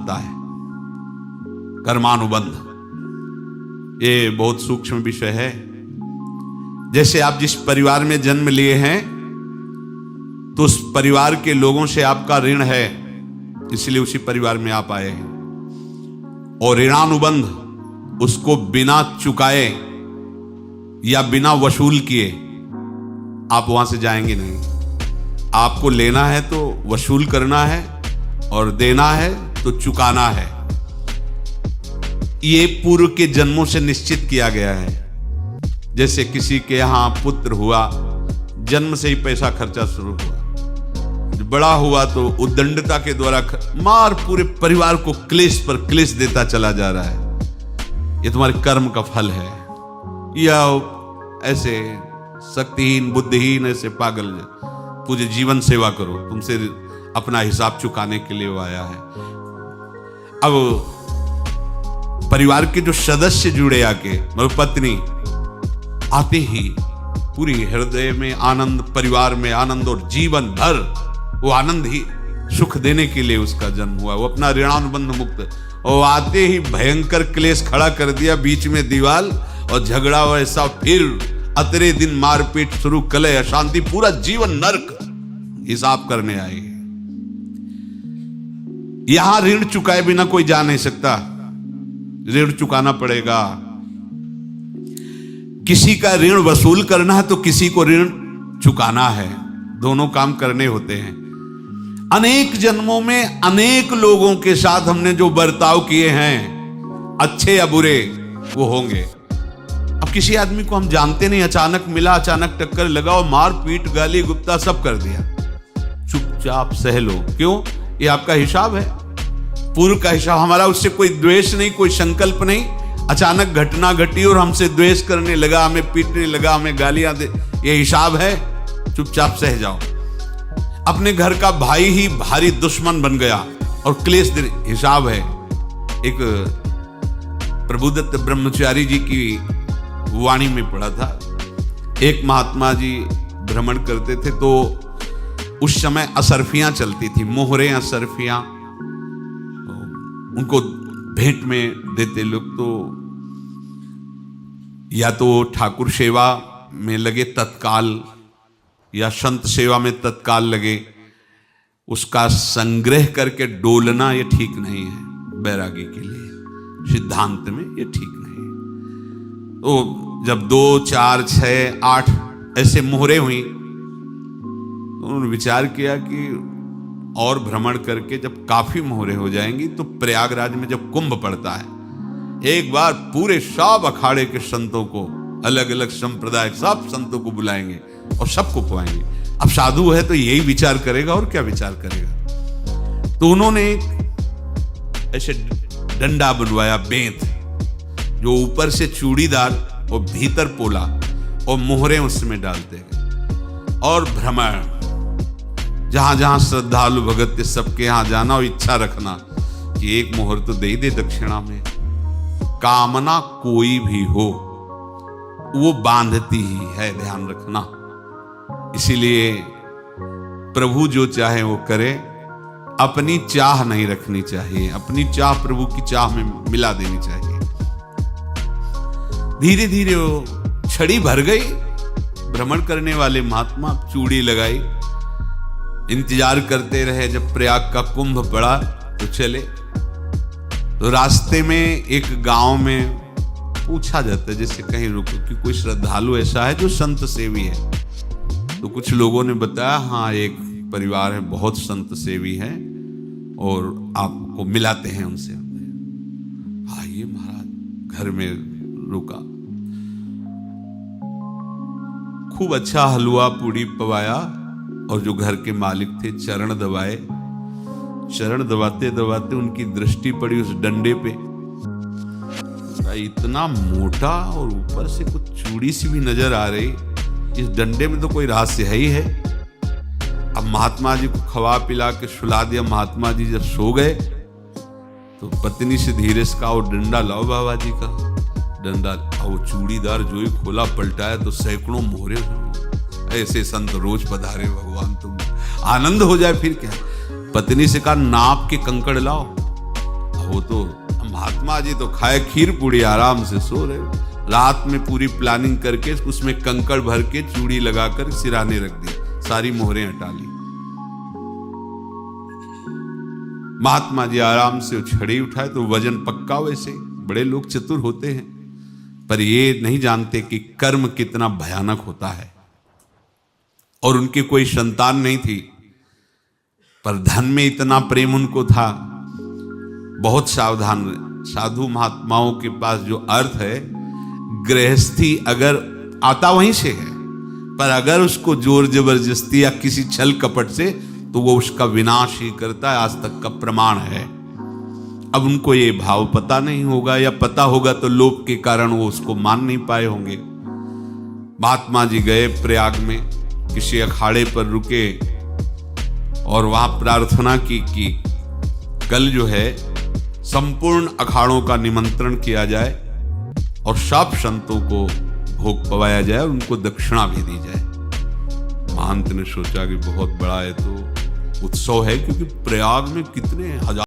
होता है, कर्मानुबंध। ये बहुत सूक्ष्म विषय है। जैसे आप जिस परिवार में जन्म लिए हैं तो उस परिवार के लोगों से आपका ऋण है, इसलिए उसी परिवार में आप आए हैं। और ऋणानुबंध, उसको बिना चुकाए या बिना वसूल किए आप वहां से जाएंगे नहीं। आपको लेना है तो वसूल करना है, और देना है तो चुकाना है। ये पूर्व के जन्मों से निश्चित किया गया है। जैसे किसी के यहां पुत्र हुआ, जन्म से ही पैसा खर्चा शुरू हुआ, बड़ा हुआ तो उद्दंडता के द्वारा मार पूरे परिवार को क्लेश पर क्लेश देता चला जा रहा है। ये तुम्हारे कर्म का फल है। या ऐसे शक्तिहीन बुद्धिहीन ऐसे पागल तुझे जीवन सेवा करो, तुमसे अपना हिसाब चुकाने के लिए वो आया है। अब परिवार के जो सदस्य जुड़े आके, मतलब पत्नी आते ही पूरी हृदय में आनंद, परिवार में आनंद, और जीवन भर वो आनंद ही सुख देने के लिए उसका जन्म हुआ। वो अपना ऋणानुबंध मुक्त, और आते ही भयंकर क्लेश खड़ा कर दिया, बीच में दीवार और झगड़ा वैसा, फिर अतरे दिन मारपीट शुरू, कलह अशांति, पूरा जीवन नरक हिसाब करने आए। यहां ऋण चुकाए बिना कोई जा नहीं सकता, ऋण चुकाना पड़ेगा। किसी का ऋण वसूल करना है तो किसी को ऋण चुकाना है, दोनों काम करने होते हैं। अनेक जन्मों में अनेक लोगों के साथ हमने जो बर्ताव किए हैं, अच्छे या बुरे, वो होंगे। अब किसी आदमी को हम जानते नहीं, अचानक मिला, अचानक टक्कर लगा और मार पीट गाली गुप्ता सब कर दिया, चुपचाप सह लो। क्यों? ये आपका हिसाब है, पूर्व का हिसाब। हमारा उससे कोई द्वेष नहीं, कोई संकल्प नहीं। अचानक घटना घटी और हमसे द्वेष करने लगा, हमें पीटने लगा, हमें गालियां दे, ये हिसाब है, चुपचाप सह जाओ। अपने घर का भाई ही भारी दुश्मन बन गया और क्लेश दे, हिसाब है। एक प्रभुदत्त ब्रह्मचारी जी की वाणी में पढ़ा था, एक महात्मा जी भ्रमण करते थे तो उस समय असरफियां चलती थी, मोहरे असरफियां, उनको भेंट में देते लोग। तो या तो ठाकुर सेवा में लगे तत्काल, या संत सेवा में तत्काल लगे, उसका संग्रह करके डोलना ये ठीक नहीं है बैरागी के लिए, सिद्धांत में ये ठीक नहीं है। तो जब 2, 4, 6, 8 ऐसे मोहरे हुई तो उन्होंने विचार किया कि और भ्रमण करके जब काफी मोहरे हो जाएंगी तो प्रयागराज में जब कुंभ पड़ता है, एक बार पूरे सब अखाड़े के संतों को, अलग अलग संप्रदाय सब संतों को बुलाएंगे और सबको खुआएंगे। अब साधु है तो यही विचार करेगा, और क्या विचार करेगा। तो उन्होंने ऐसे डंडा बनवाया, बेंत, जो ऊपर से चूड़ीदार और भीतर पोला, और मोहरे उसमें डालते हैं। और भ्रमण, जहां जहां श्रद्धालु भगत सबके यहां जाना और इच्छा रखना कि एक मोहर तो दे दे दक्षिणा में। कामना कोई भी हो वो बांधती ही है, ध्यान रखना। इसीलिए प्रभु जो चाहे वो करे, अपनी चाह नहीं रखनी चाहिए, अपनी चाह प्रभु की चाह में मिला देनी चाहिए। धीरे धीरे वो छड़ी भर गई, भ्रमण करने वाले महात्मा चूड़ी लगाई, इंतजार करते रहे। जब प्रयाग का कुंभ पड़ा तो चले। तो रास्ते में एक गांव में पूछा जाता है, जैसे कहीं रुको कि कोई श्रद्धालु ऐसा है जो संत सेवी है। तो कुछ लोगों ने बताया, हाँ एक परिवार है, बहुत संत सेवी है और आपको मिलाते हैं उनसे। आइए महाराज, घर में रुका, खूब अच्छा हलवा पूड़ी पवाया, और जो घर के मालिक थे चरण दबाए। चरण दबाते दबाते उनकी दृष्टि पड़ी उस डंडे पे, इतना मोटा और ऊपर से कुछ चूड़ी सी भी नजर आ रही। इस डंडे में तो कोई रहस्य है ही है। अब महात्मा जी को खवा पिला के सुला दिया। महात्मा जी जब सो गए तो पत्नी से धीरे से कहा, वो डंडा लाओ बाबा जी का डंडा। वो चूड़ीदार जो ही खोला पलटाया तो सैकड़ों मोहरे। ऐसे संत रोज पधारे भगवान, तुम आनंद हो जाए। फिर क्या, पत्नी से कहा नाप के कंकड़ लाओ। वो तो महात्मा जी तो खाए खीर पूड़ी, आराम से सो रहे, रात में पूरी प्लानिंग करके उसमें कंकड़ भर के चूड़ी लगाकर सिराने रख दी, सारी मोहरें हटा ली। महात्मा जी आराम से छड़ी उठाए तो वजन पक्का, वैसे बड़े लोग चतुर होते हैं, पर ये नहीं जानते कि कर्म कितना भयानक होता है। और उनकी कोई संतान नहीं थी, पर धन में इतना प्रेम उनको था, बहुत सावधान। साधु महात्माओं के पास जो अर्थ है, गृहस्थी अगर आता वहीं से है, पर अगर उसको जोर जबरदस्ती या किसी छल कपट से, तो वो उसका विनाश ही करता है, आज तक का प्रमाण है। अब उनको ये भाव पता नहीं होगा, या पता होगा तो लोभ के कारण वो उसको मान नहीं पाए होंगे। महात्मा जी गए प्रयाग में, किसी अखाड़े पर रुके और वहां प्रार्थना की कि कल जो है संपूर्ण अखाड़ों का निमंत्रण किया जाए और सब संतों को भोग पवाया जाए और उनको दक्षिणा भी दी जाए। महंत ने सोचा कि बहुत बड़ा है तो उत्सव है, क्योंकि प्रयाग में कितने हजार